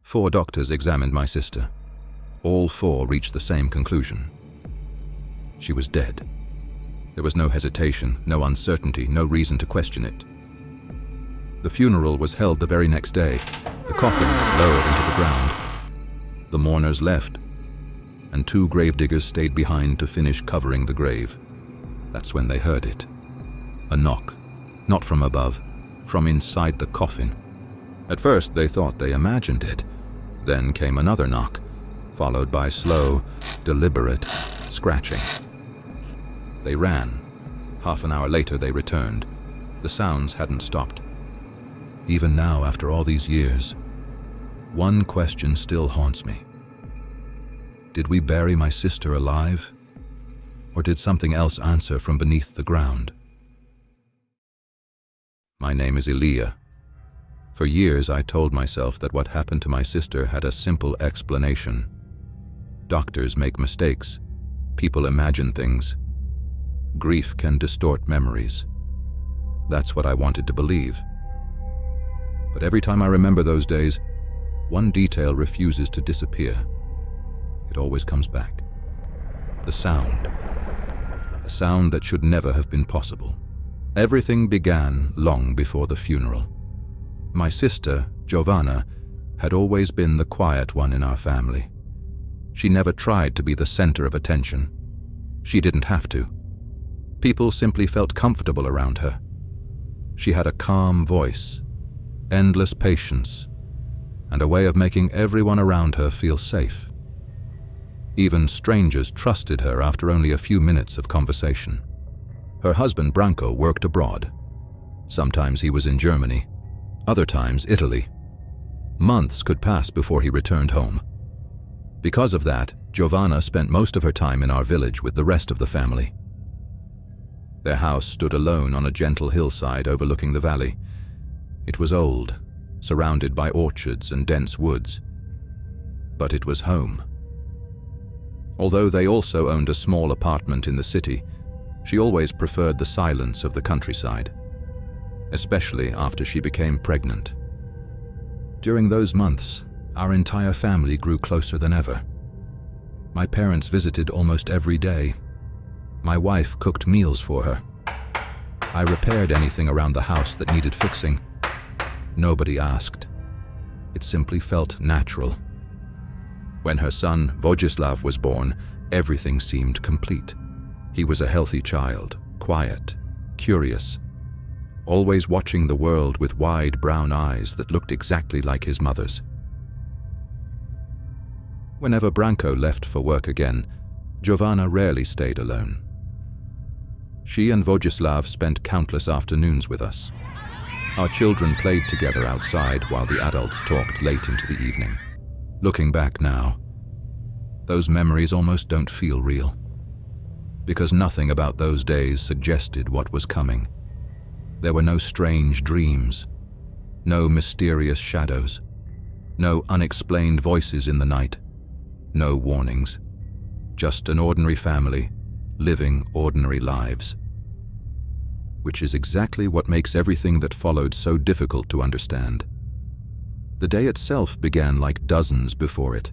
4 doctors examined my sister. All 4 reached the same conclusion. She was dead. There was no hesitation, no uncertainty, no reason to question it. The funeral was held the very next day. The coffin was lowered into the ground. The mourners left, and 2 gravediggers stayed behind to finish covering the grave. That's when they heard it. A knock, not from above, from inside the coffin. At first they thought they imagined it. Then came another knock, followed by slow, deliberate scratching. They ran. Half an hour later they returned. The sounds hadn't stopped. Even now, after all these years, one question still haunts me. Did we bury my sister alive? Or did something else answer from beneath the ground? My name is Elia. For years I told myself that what happened to my sister had a simple explanation. Doctors make mistakes. People imagine things. Grief can distort memories. That's what I wanted to believe. But every time I remember those days, one detail refuses to disappear. It always comes back. The sound. A sound that should never have been possible. Everything began long before the funeral. My sister, Jovana, had always been the quiet one in our family. She never tried to be the center of attention. She didn't have to. People simply felt comfortable around her. She had a calm voice, endless patience, and a way of making everyone around her feel safe. Even strangers trusted her after only a few minutes of conversation. Her husband Branko worked abroad. Sometimes he was in Germany, other times Italy. Months could pass before he returned home. Because of that, Jovana spent most of her time in our village with the rest of the family. Their house stood alone on a gentle hillside overlooking the valley. It was old, surrounded by orchards and dense woods. But it was home. Although they also owned a small apartment in the city, she always preferred the silence of the countryside, especially after she became pregnant. During those months, our entire family grew closer than ever. My parents visited almost every day. My wife cooked meals for her. I repaired anything around the house that needed fixing. Nobody asked. It simply felt natural. When her son, Vojislav, was born, everything seemed complete. He was a healthy child, quiet, curious, always watching the world with wide brown eyes that looked exactly like his mother's. Whenever Branko left for work again, Jovana rarely stayed alone. She and Vojislav spent countless afternoons with us. Our children played together outside while the adults talked late into the evening. Looking back now, those memories almost don't feel real, because nothing about those days suggested what was coming. There were no strange dreams, no mysterious shadows, no unexplained voices in the night, no warnings, just an ordinary family living ordinary lives. Which is exactly what makes everything that followed so difficult to understand. The day itself began like dozens before it.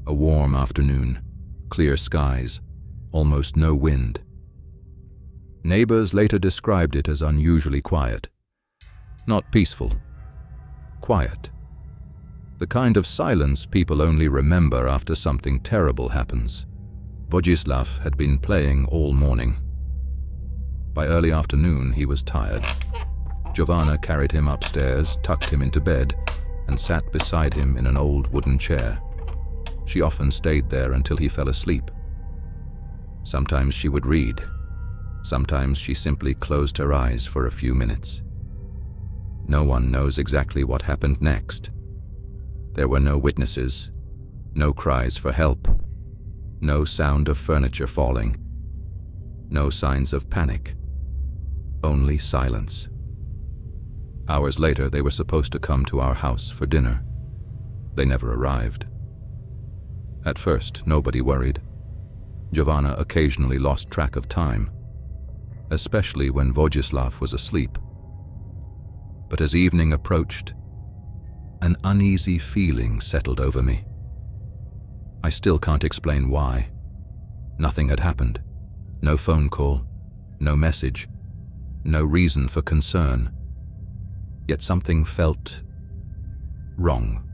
A warm afternoon, clear skies, almost no wind. Neighbors later described it as unusually quiet. Not peaceful, quiet. The kind of silence people only remember after something terrible happens. Vojislav had been playing all morning. By early afternoon, he was tired. Jovana carried him upstairs, tucked him into bed, and sat beside him in an old wooden chair. She often stayed there until he fell asleep. Sometimes she would read. Sometimes she simply closed her eyes for a few minutes. No one knows exactly what happened next. There were no witnesses, no cries for help, no sound of furniture falling, no signs of panic, only silence. Hours later, they were supposed to come to our house for dinner. They never arrived. At first, nobody worried. Jovana occasionally lost track of time, especially when Vojislav was asleep. But as evening approached, An uneasy feeling settled over me. I still can't explain why. Nothing had happened. No phone call, no message, no reason for concern. Yet something felt wrong.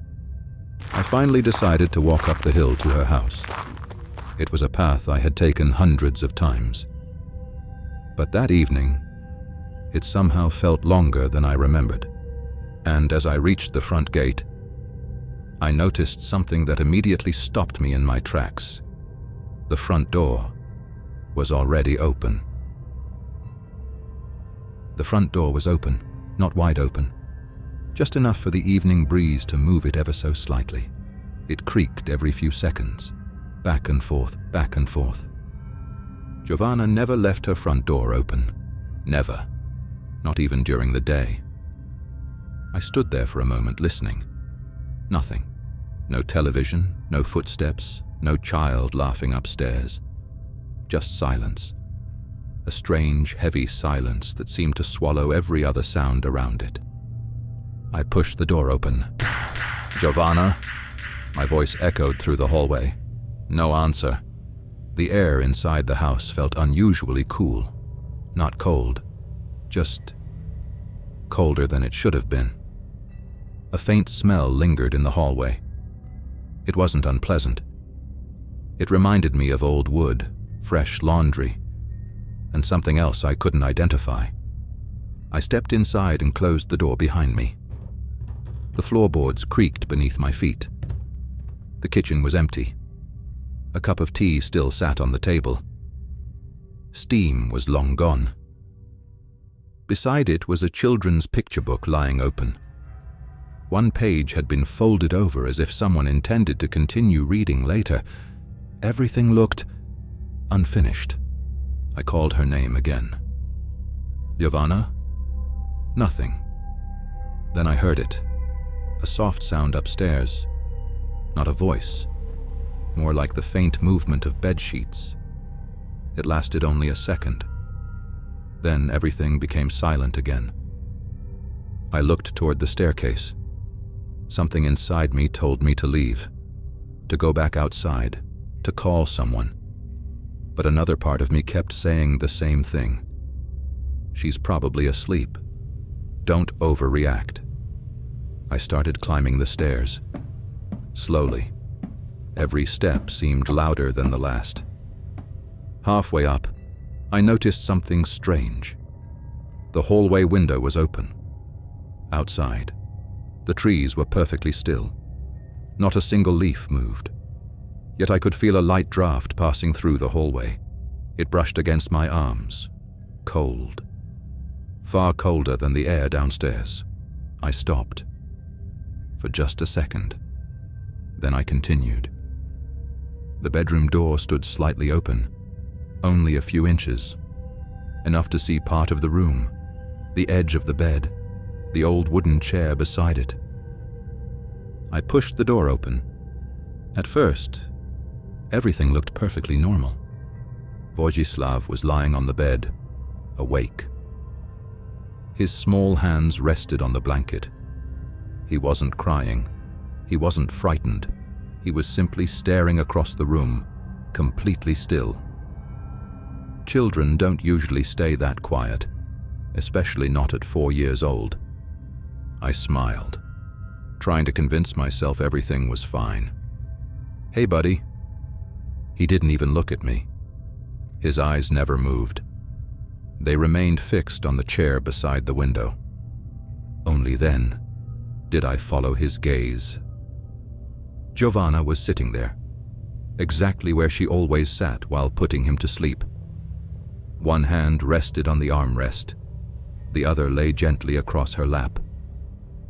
I finally decided to walk up the hill to her house. It was a path I had taken hundreds of times. But that evening, it somehow felt longer than I remembered. And as I reached the front gate, I noticed something that immediately stopped me in my tracks. The front door was already open. The front door was open, not wide open, just enough for the evening breeze to move it ever so slightly. It creaked every few seconds, back and forth, back and forth. Jovana never left her front door open. Never. Not even during the day. I stood there for a moment listening. Nothing. No television, no footsteps, no child laughing upstairs. Just silence. A strange, heavy silence that seemed to swallow every other sound around it. I pushed the door open. "Jovana?" My voice echoed through the hallway. No answer. The air inside the house felt unusually cool. Not cold, just colder than it should have been. A faint smell lingered in the hallway. It wasn't unpleasant. It reminded me of old wood, fresh laundry, and something else I couldn't identify. I stepped inside and closed the door behind me. The floorboards creaked beneath my feet. The kitchen was empty. A cup of tea still sat on the table. Steam was long gone. Beside it was a children's picture book lying open. One page had been folded over as if someone intended to continue reading later. Everything looked unfinished. I called her name again. "Jovana?" Nothing. Then I heard it. A soft sound upstairs. Not a voice. More like the faint movement of bed sheets. It lasted only a second. Then everything became silent again. I looked toward the staircase. Something inside me told me to leave, to go back outside, to call someone. But another part of me kept saying the same thing. She's probably asleep. Don't overreact. I started climbing the stairs. Slowly. Every step seemed louder than the last. Halfway up, I noticed something strange. The hallway window was open. Outside, the trees were perfectly still. Not a single leaf moved. Yet I could feel a light draft passing through the hallway. It brushed against my arms. Cold. Far colder than the air downstairs. I stopped. For just a second. Then I continued. The bedroom door stood slightly open. Only a few inches. Enough to see part of the room, the edge of the bed, the old wooden chair beside it. I pushed the door open. At first, everything looked perfectly normal. Vojislav was lying on the bed, awake. His small hands rested on the blanket. He wasn't crying. He wasn't frightened. He was simply staring across the room, completely still. Children don't usually stay that quiet, especially not at 4 years old. I smiled, trying to convince myself everything was fine. "Hey, buddy." He didn't even look at me. His eyes never moved. They remained fixed on the chair beside the window. Only then did I follow his gaze. Jovana was sitting there, exactly where she always sat while putting him to sleep. One hand rested on the armrest. The other lay gently across her lap.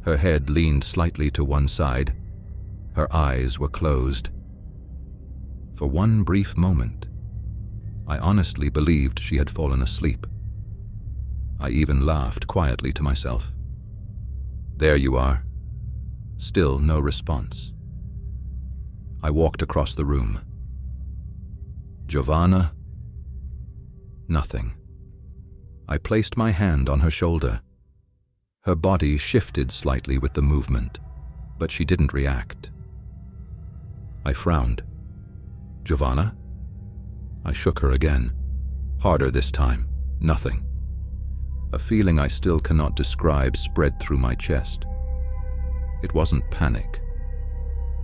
Her head leaned slightly to one side. Her eyes were closed. For one brief moment, I honestly believed she had fallen asleep. I even laughed quietly to myself. There you are. Still no response. I walked across the room. Jovana? Nothing. I placed my hand on her shoulder. Her body shifted slightly with the movement. but she didn't react. I frowned. "Jovana?" I shook her again, harder this time. Nothing. A feeling I still cannot describe spread through my chest. It wasn't panic.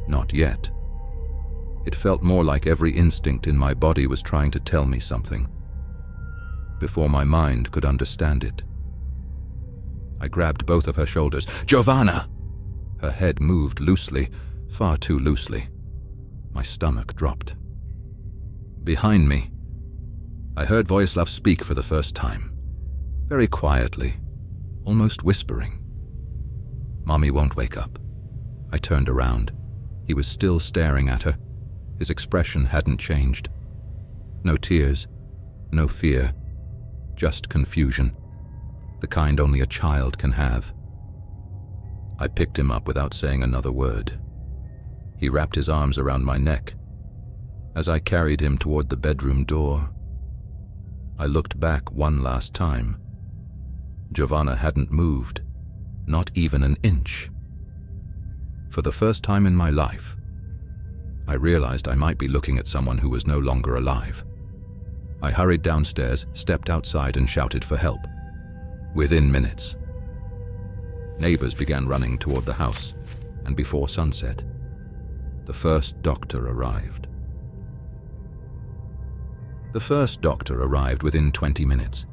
Not yet. It felt more like every instinct in my body was trying to tell me something, before my mind could understand it. I grabbed both of her shoulders. "Jovana!" Her head moved loosely, far too loosely. My stomach dropped. Behind me, I heard Vojislav speak for the first time, very quietly, almost whispering. "Mommy won't wake up." I turned around. He was still staring at her. His expression hadn't changed. No tears, no fear, just confusion, the kind only a child can have. I picked him up without saying another word. He wrapped his arms around my neck. As I carried him toward the bedroom door, I looked back one last time. Jovana hadn't moved, not even an inch. For the first time in my life, I realized I might be looking at someone who was no longer alive. I hurried downstairs, stepped outside, and shouted for help. Within minutes, neighbors began running toward the house, and before sunset, the first doctor arrived. The first doctor arrived within 20 minutes.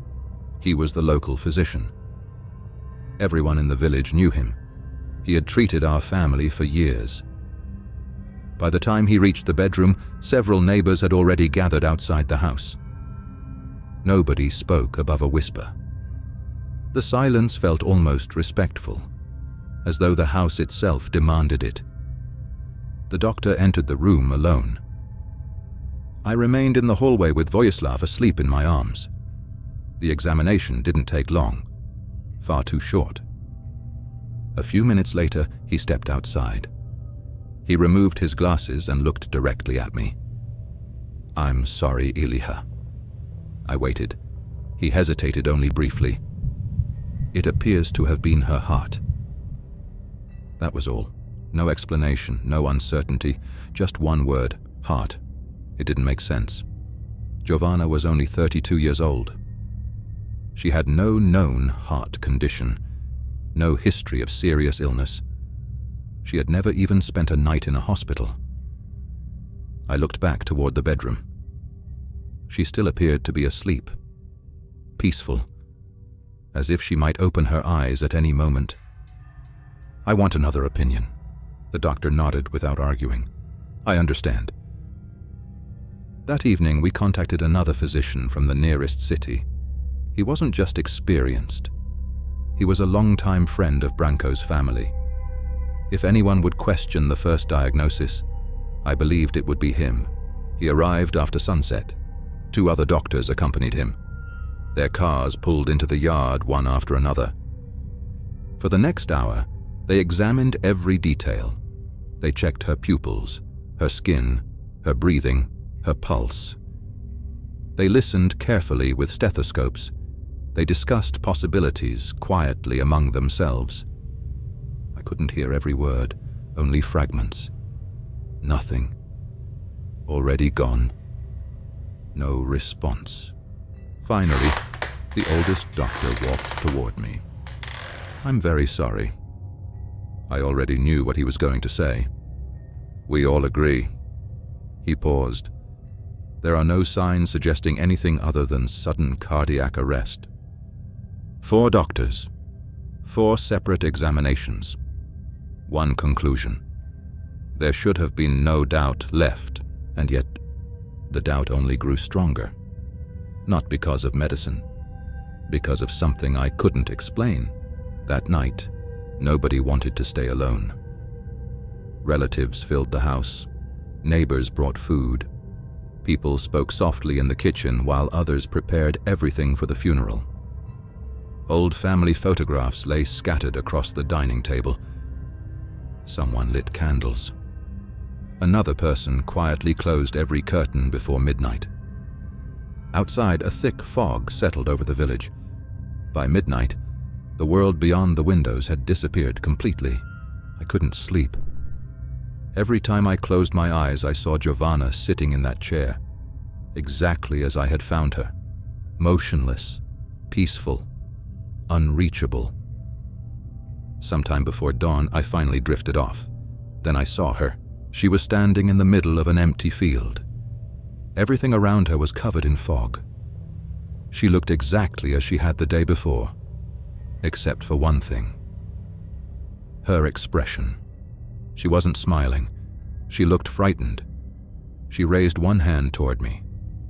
He was the local physician. Everyone in the village knew him. He had treated our family for years. By the time he reached the bedroom, several neighbors had already gathered outside the house. Nobody spoke above a whisper. The silence felt almost respectful, as though the house itself demanded it. The doctor entered the room alone. I remained in the hallway with Vojislav asleep in my arms. The examination didn't take long, far too short. A few minutes later, he stepped outside. He removed his glasses and looked directly at me. "I'm sorry, Iliha." I waited. He hesitated only briefly. "It appears to have been her heart." That was all. No explanation, no uncertainty, just one word, heart. It didn't make sense. Jovana was only 32 years old. She had no known heart condition, no history of serious illness. She had never even spent a night in a hospital. I looked back toward the bedroom. She still appeared to be asleep, peaceful, as if she might open her eyes at any moment. "I want another opinion." The doctor nodded without arguing. "I understand." That evening, we contacted another physician from the nearest city. He wasn't just experienced. He was a longtime friend of Branko's family. If anyone would question the first diagnosis, I believed it would be him. He arrived after sunset. 2 other doctors accompanied him. Their cars pulled into the yard one after another. For the next hour, they examined every detail. They checked her pupils, her skin, her breathing, her pulse. They listened carefully with stethoscopes. They discussed possibilities quietly among themselves. I couldn't hear every word, only fragments. Nothing. Already gone. No response. Finally, the oldest doctor walked toward me. "I'm very sorry." I already knew what he was going to say. "We all agree." He paused. "There are no signs suggesting anything other than sudden cardiac arrest." 4 doctors, 4 separate examinations, 1 conclusion. There should have been no doubt left, and yet the doubt only grew stronger. Not because of medicine, because of something I couldn't explain. That night, nobody wanted to stay alone. Relatives filled the house. Neighbors brought food. People spoke softly in the kitchen while others prepared everything for the funeral. Old family photographs lay scattered across the dining table. Someone lit candles. Another person quietly closed every curtain before midnight. Outside, a thick fog settled over the village. By midnight, the world beyond the windows had disappeared completely. I couldn't sleep. Every time I closed my eyes, I saw Jovana sitting in that chair, exactly as I had found her, motionless, peaceful, unreachable. Sometime before dawn, I finally drifted off. Then I saw her. She was standing in the middle of an empty field. Everything around her was covered in fog. She looked exactly as she had the day before, except for one thing. Her expression. She wasn't smiling. She looked frightened. She raised one hand toward me,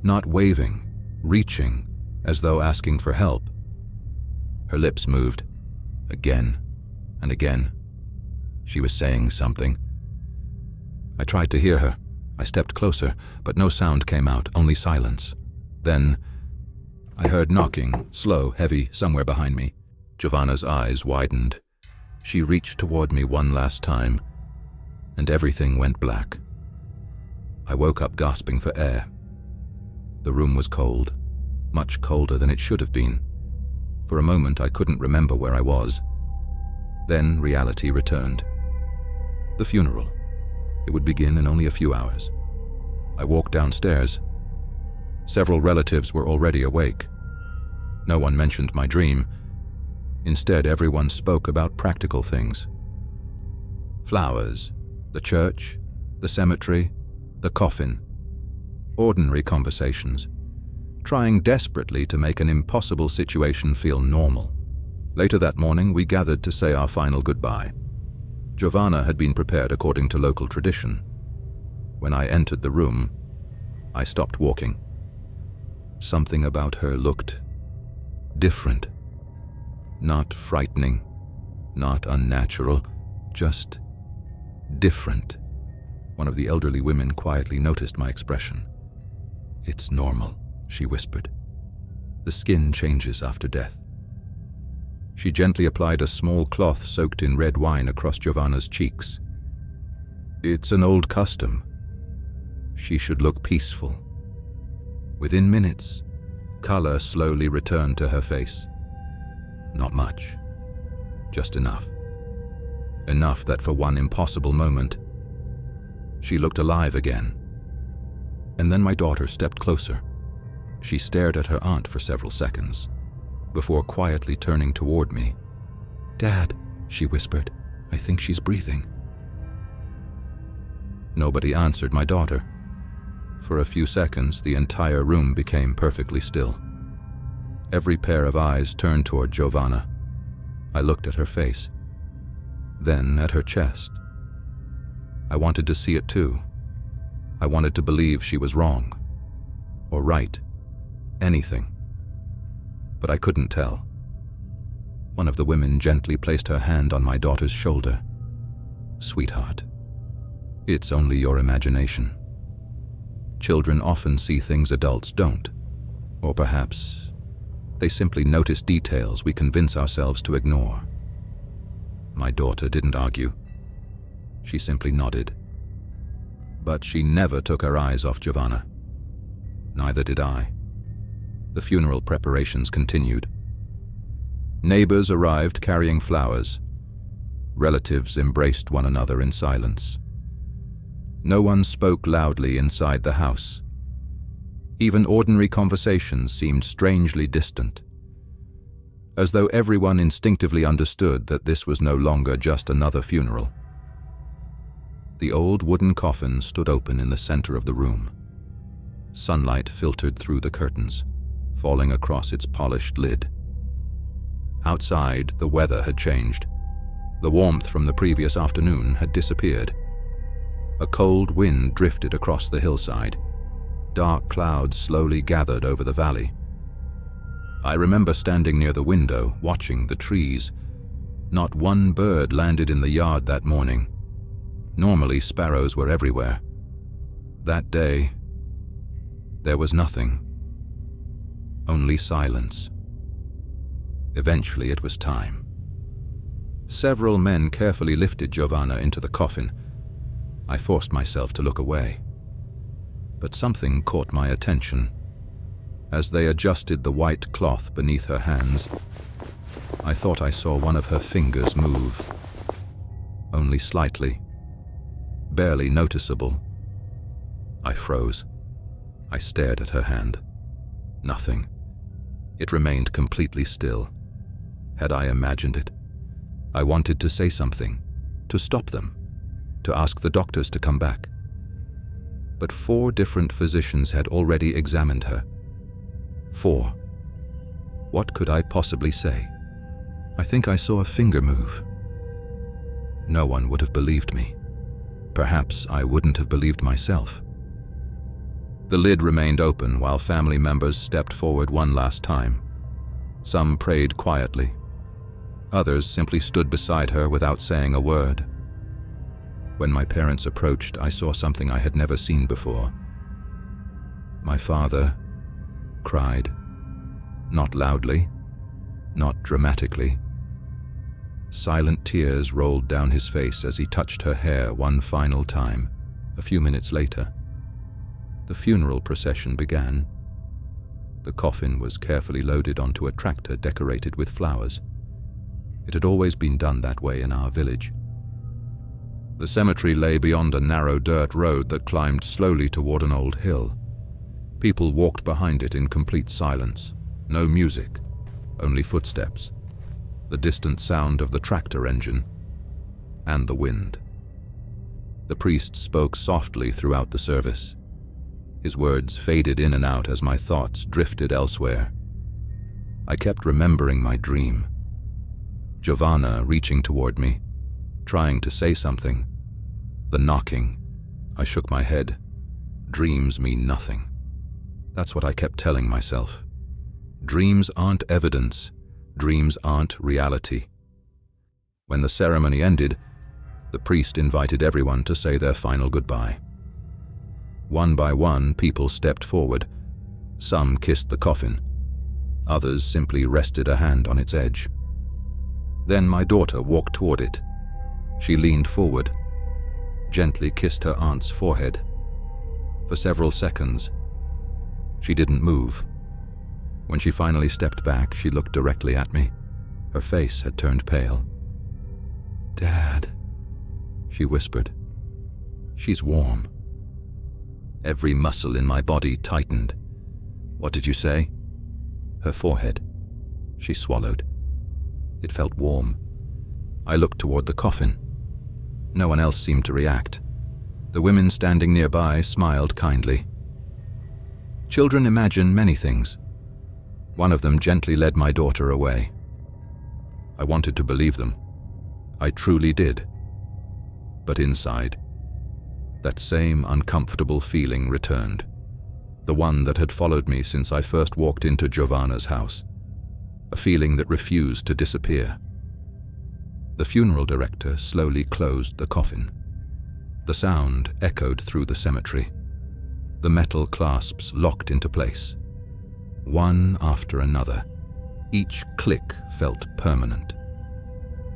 not waving, reaching, as though asking for help. Her lips moved, again and again. She was saying something. I tried to hear her. I stepped closer, but no sound came out, only silence. Then I heard knocking, slow, heavy, somewhere behind me. Jovana's eyes widened. She reached toward me one last time, and everything went black. I woke up gasping for air. The room was cold, much colder than it should have been. For a moment, I couldn't remember where I was. Then reality returned. The funeral. It would begin in only a few hours. I walked downstairs. Several relatives were already awake. No one mentioned my dream. Instead, everyone spoke about practical things. Flowers, the church, the cemetery, the coffin. Ordinary conversations, trying desperately to make an impossible situation feel normal. Later that morning, we gathered to say our final goodbye. Jovana had been prepared according to local tradition. When I entered the room, I stopped walking. Something about her looked different. Not frightening, not unnatural, just different. One of the elderly women quietly noticed my expression. "It's normal," she whispered. "The skin changes after death." She gently applied a small cloth soaked in red wine across Jovana's cheeks. "It's an old custom. She should look peaceful." Within minutes, color slowly returned to her face. Not much, just enough. Enough that for one impossible moment, she looked alive again. And then my daughter stepped closer. She stared at her aunt for several seconds, before quietly turning toward me. "Dad," she whispered, "I think she's breathing." Nobody answered my daughter. For a few seconds, the entire room became perfectly still. Every pair of eyes turned toward Jovana. I looked at her face, then at her chest. I wanted to see it too. I wanted to believe she was wrong, or right, anything. But I couldn't tell. One of the women gently placed her hand on my daughter's shoulder. "Sweetheart, it's only your imagination. Children often see things adults don't, or perhaps they simply notice details we convince ourselves to ignore." My daughter didn't argue. She simply nodded. But she never took her eyes off Jovana. Neither did I. The funeral preparations continued. Neighbors arrived carrying flowers. Relatives embraced one another in silence. No one spoke loudly inside the house. Even ordinary conversations seemed strangely distant, as though everyone instinctively understood that this was no longer just another funeral. The old wooden coffin stood open in the center of the room. Sunlight filtered through the curtains, falling across its polished lid. Outside, the weather had changed. The warmth from the previous afternoon had disappeared. A cold wind drifted across the hillside. Dark clouds slowly gathered over the valley. I remember standing near the window, watching the trees. Not one bird landed in the yard that morning. Normally, sparrows were everywhere. That day, there was nothing. Only silence. Eventually, it was time. Several men carefully lifted Jovana into the coffin. I forced myself to look away. But something caught my attention. As they adjusted the white cloth beneath her hands, I thought I saw one of her fingers move. only slightly, barely noticeable. I froze. I stared at her hand. Nothing. It remained completely still. Had I imagined it? I wanted to say something, to stop them, to ask the doctors to come back. But 4 different physicians had already examined her. 4. What could I possibly say? I think I saw a finger move. No one would have believed me. Perhaps I wouldn't have believed myself. The lid remained open while family members stepped forward one last time. Some prayed quietly. Others simply stood beside her without saying a word. When my parents approached, I saw something I had never seen before. My father cried, not loudly, not dramatically. Silent tears rolled down his face as he touched her hair one final time. A few minutes later, the funeral procession began. The coffin was carefully loaded onto a tractor decorated with flowers. It had always been done that way in our village. The cemetery lay beyond a narrow dirt road that climbed slowly toward an old hill. People walked behind it in complete silence. No music, only footsteps, the distant sound of the tractor engine, and the wind. The priest spoke softly throughout the service. His words faded in and out as my thoughts drifted elsewhere. I kept remembering my dream. Jovana reaching toward me, trying to say something. The knocking. I shook my head. Dreams mean nothing. That's what I kept telling myself. Dreams aren't evidence. Dreams aren't reality. When the ceremony ended, the priest invited everyone to say their final goodbye. One by one, people stepped forward. Some kissed the coffin. Others simply rested a hand on its edge. Then my daughter walked toward it. She leaned forward, gently kissed her aunt's forehead. For several seconds, she didn't move. When she finally stepped back, she looked directly at me. Her face had turned pale. "Dad," she whispered. "She's warm." Every muscle in my body tightened. "What did you say?" Her forehead. She swallowed. It felt warm. I looked toward the coffin. No one else seemed to react. The women standing nearby smiled kindly. Children imagine many things. One of them gently led my daughter away. I wanted to believe them. I truly did. But inside, that same uncomfortable feeling returned. The one that had followed me since I first walked into Jovana's house. A feeling that refused to disappear. The funeral director slowly closed the coffin. The sound echoed through the cemetery. The metal clasps locked into place. One after another, each click felt permanent.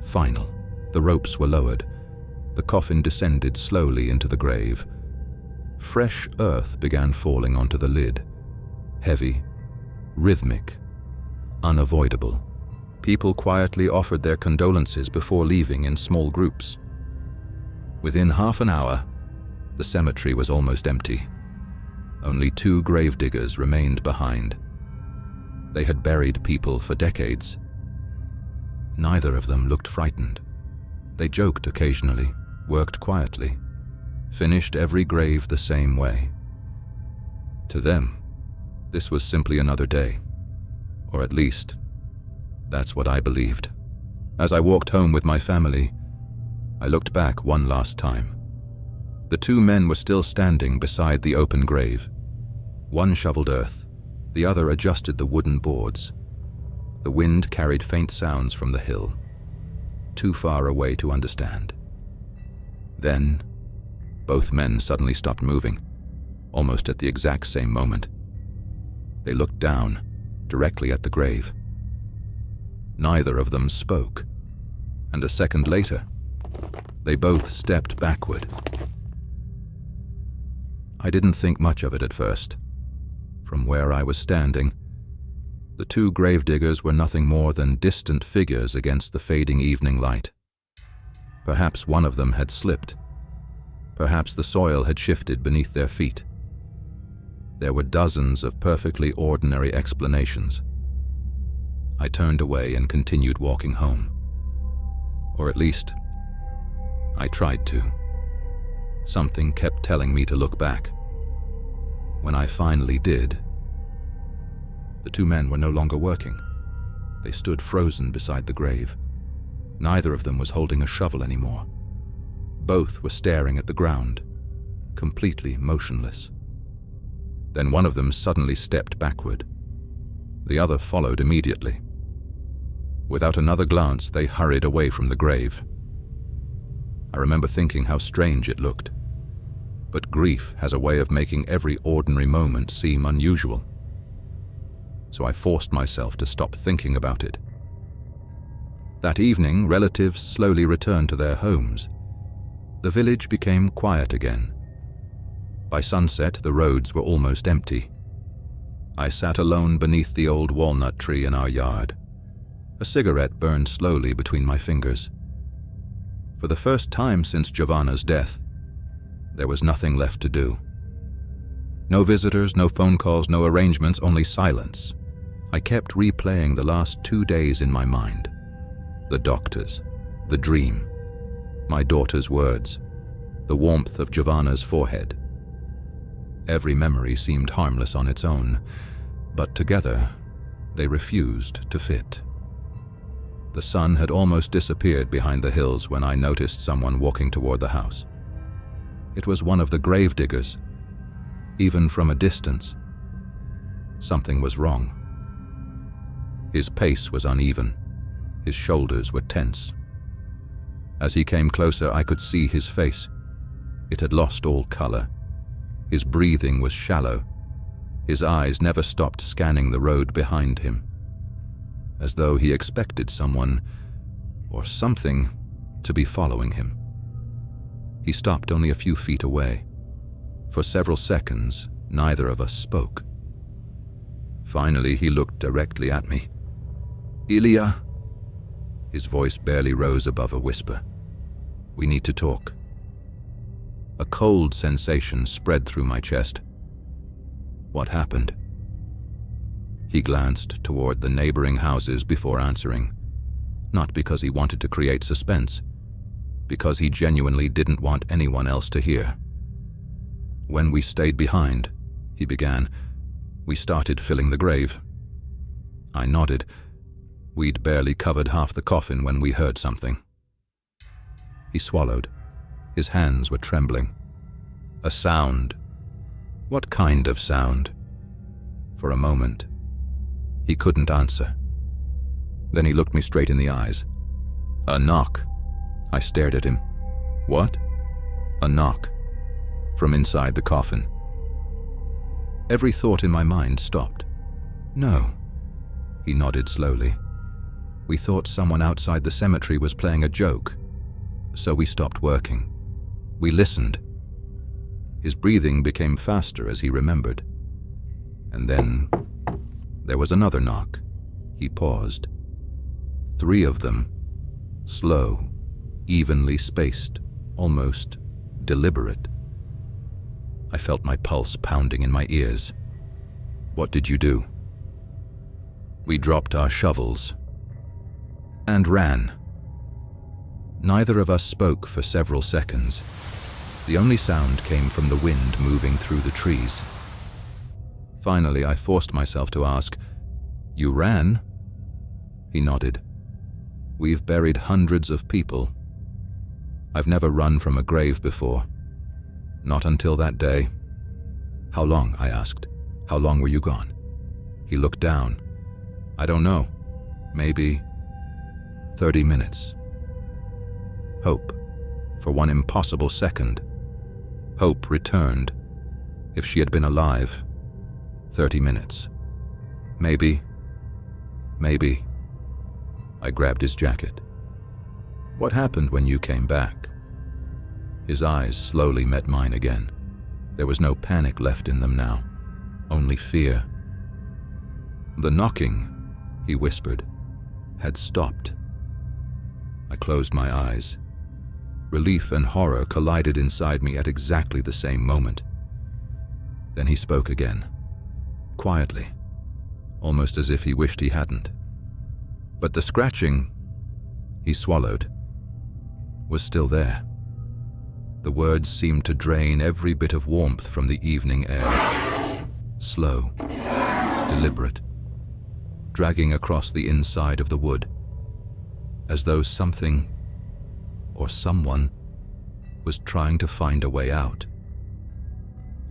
Final. The ropes were lowered. The coffin descended slowly into the grave. Fresh earth began falling onto the lid. Heavy, rhythmic, unavoidable. People quietly offered their condolences before leaving in small groups. Within half an hour, the cemetery was almost empty. Only 2 gravediggers remained behind. They had buried people for decades. Neither of them looked frightened. They joked occasionally, worked quietly, finished every grave the same way. To them, this was simply another day. Or at least, that's what I believed. As I walked home with my family, I looked back one last time. The 2 men were still standing beside the open grave. One shoveled earth, the other adjusted the wooden boards. The wind carried faint sounds from the hill, too far away to understand. Then, both men suddenly stopped moving, almost at the exact same moment. They looked down, directly at the grave. Neither of them spoke, and a second later, they both stepped backward. I didn't think much of it at first. From where I was standing, the 2 gravediggers were nothing more than distant figures against the fading evening light. Perhaps one of them had slipped. Perhaps the soil had shifted beneath their feet. There were dozens of perfectly ordinary explanations. I turned away and continued walking home. Or at least, I tried to. Something kept telling me to look back. When I finally did, the two men were no longer working. They stood frozen beside the grave. Neither of them was holding a shovel anymore. Both were staring at the ground, completely motionless. Then one of them suddenly stepped backward. The other followed immediately. Without another glance, they hurried away from the grave. I remember thinking how strange it looked. But grief has a way of making every ordinary moment seem unusual. So I forced myself to stop thinking about it. That evening, relatives slowly returned to their homes. The village became quiet again. By sunset, the roads were almost empty. I sat alone beneath the old walnut tree in our yard. A cigarette burned slowly between my fingers. For the first time since Jovana's death, there was nothing left to do. No visitors, no phone calls, no arrangements, only silence. I kept replaying the last 2 days in my mind. The doctors, the dream, my daughter's words, the warmth of Jovana's forehead. Every memory seemed harmless on its own, but together they refused to fit. The sun had almost disappeared behind the hills when I noticed someone walking toward the house. It was one of the gravediggers. Even from a distance, something was wrong. His pace was uneven. His shoulders were tense. As he came closer, I could see his face. It had lost all color. His breathing was shallow. His eyes never stopped scanning the road behind him, as though he expected someone, or something, to be following him. He stopped only a few feet away. For several seconds, neither of us spoke. Finally, he looked directly at me. "Ilya." His voice barely rose above a whisper. "We need to talk." A cold sensation spread through my chest. What happened? He glanced toward the neighboring houses before answering, not because he wanted to create suspense, because he genuinely didn't want anyone else to hear. "When we stayed behind," he began, "we started filling the grave." I nodded. We'd barely covered half the coffin when we heard something. He swallowed. His hands were trembling. A sound. What kind of sound? For a moment, he couldn't answer. Then he looked me straight in the eyes. "A knock." I stared at him. "What?" "A knock. From inside the coffin." Every thought in my mind stopped. "No." He nodded slowly. "We thought someone outside the cemetery was playing a joke, so we stopped working. We listened." His breathing became faster as he remembered. And then there was another knock. He paused. 3 of them, slow, evenly spaced, almost deliberate. I felt my pulse pounding in my ears. "What did you do?" "We dropped our shovels and ran." Neither of us spoke for several seconds. The only sound came from the wind moving through the trees. Finally, I forced myself to ask, "You ran?" He nodded. "We've buried hundreds of people. I've never run from a grave before. Not until that day." "How long?" I asked. "How long were you gone?" He looked down. "I don't know. Maybe 30 minutes. Hope. For one impossible second, hope returned. If she had been alive, 30 minutes. Maybe. I grabbed his jacket. "What happened when you came back?" His eyes slowly met mine again. There was no panic left in them now, only fear. "The knocking," he whispered, "had stopped." I closed my eyes. Relief and horror collided inside me at exactly the same moment. Then he spoke again, quietly, almost as if he wished he hadn't. But the scratching, he swallowed, was still there. The words seemed to drain every bit of warmth from the evening air. Slow, deliberate, dragging across the inside of the wood, as though something or someone was trying to find a way out.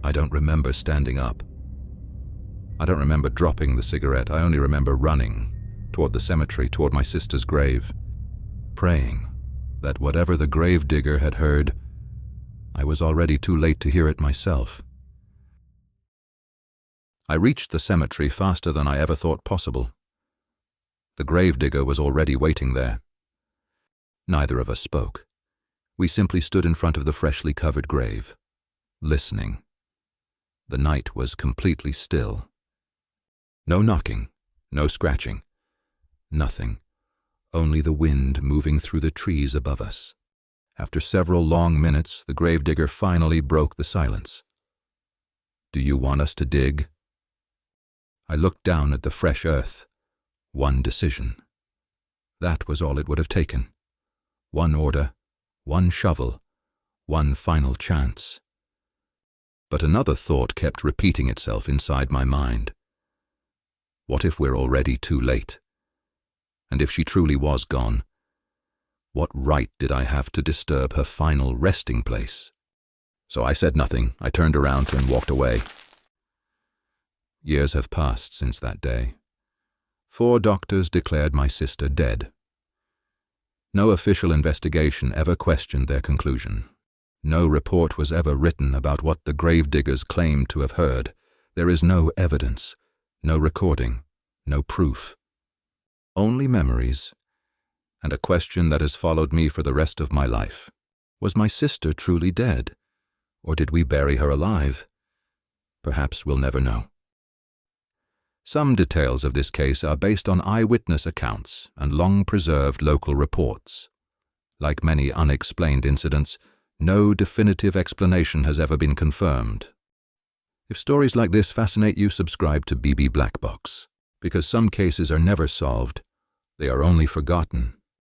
I don't remember standing up. I don't remember dropping the cigarette. I only remember running toward the cemetery, toward my sister's grave, praying that whatever the gravedigger had heard, I was already too late to hear it myself. I reached the cemetery faster than I ever thought possible. The gravedigger was already waiting there. Neither of us spoke. We simply stood in front of the freshly covered grave, listening. The night was completely still. No knocking, no scratching, nothing, only the wind moving through the trees above us. After several long minutes, the gravedigger finally broke the silence. "Do you want us to dig?" I looked down at the fresh earth. One decision. That was all it would have taken. One order, one shovel, one final chance. But another thought kept repeating itself inside my mind. What if we're already too late? And if she truly was gone, what right did I have to disturb her final resting place? So I said nothing. I turned around and walked away. Years have passed since that day. 4 doctors declared my sister dead. No official investigation ever questioned their conclusion. No report was ever written about what the gravediggers claimed to have heard. There is no evidence, no recording, no proof. Only memories, and a question that has followed me for the rest of my life. Was my sister truly dead, or did we bury her alive? Perhaps we'll never know. Some details of this case are based on eyewitness accounts and long-preserved local reports. Like many unexplained incidents, no definitive explanation has ever been confirmed. If stories like this fascinate you, subscribe to BB Blackbox, because some cases are never solved, they are only forgotten.